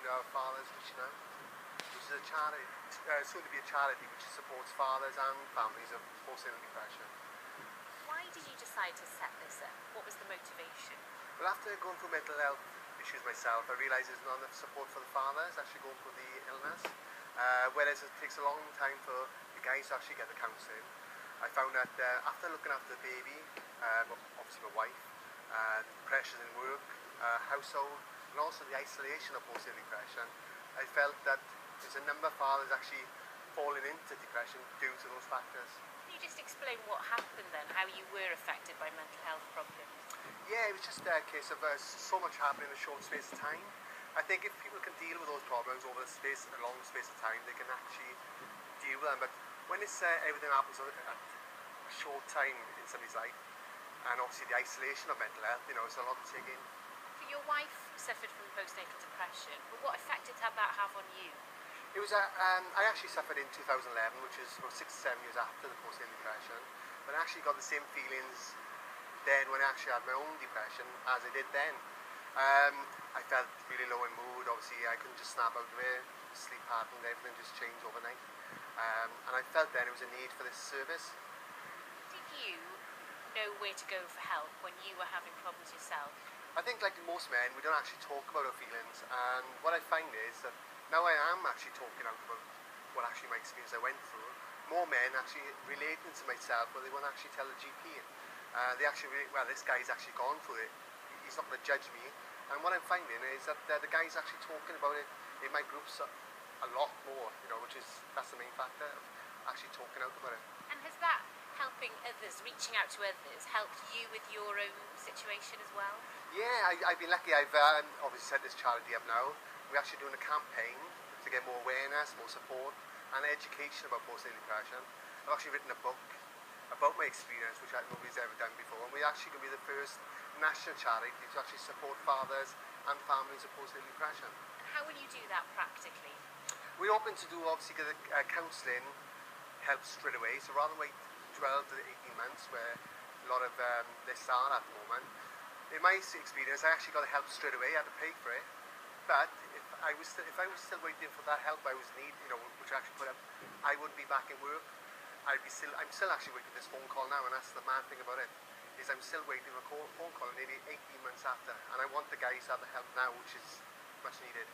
founder of Fathers Reaching Out, which is a charity, soon to be a charity which supports fathers and families of postnatal depression. Why did you decide to set this up? What was the motivation? Well, after going through mental health issues myself, I realised there's not enough support for the fathers actually going through the illness, whereas it takes a long time for the guys to actually get the counselling. I found that after looking after the baby, obviously my wife, pressures in work, household, and also the isolation of postnatal depression, I felt that there's a number of fathers actually falling into depression due to those factors. Can you just explain what happened then, how you were affected by mental health problems? Yeah, it was just a case of so much happening in a short space of time. I think if people can deal with those problems over a long space of time, they can actually deal with them. But when it's everything happens at a short time in somebody's life, and obviously the isolation of mental health, it's a lot to take in. So your wife suffered from postnatal depression, but what effect did that have on you? It was I actually suffered in 2011, which is about 6 to 7 years after the postnatal depression, but I actually got the same feelings then when I actually had my own depression as I did then. I felt really low in mood. Obviously I couldn't just snap out of it, sleep pattern, everything just changed overnight, and I felt then it was a need for this service. Did you know where to go for help when you were having problems yourself? I think like most men, we don't actually talk about our feelings, and what I find is that now I am actually talking out about what actually my experience I went through. More men actually relating to myself, but they won't actually tell the GP. They actually, this guy's actually gone through it. He's not going to judge me. And what I'm finding is that the guy's actually talking about it in my groups a lot more. That's the main factor of actually talking out about it. And has that helping others, reaching out to others, helped you with your own situation as well? Yeah, I've been lucky. I've obviously set this charity up now. We're actually doing a campaign to get more awareness, more support, and education about postnatal depression. I've actually written a book about my experience, which nobody's ever done before, and we're actually going to be the first national charity to actually support fathers and families of postnatal depression. And how will you do that practically? We're hoping to obviously get counselling help straight away, so rather than wait 12 to 18 months where a lot of this are at the moment. In my experience, I actually got help straight away. I had to pay for it, but if I was still waiting for that help I was which I actually put up, I wouldn't be back in work. I'm still actually waiting for this phone call now, and that's the mad thing about it, is I'm still waiting for a phone call nearly 18 months after, and I want the guys to have the help now, which is much needed.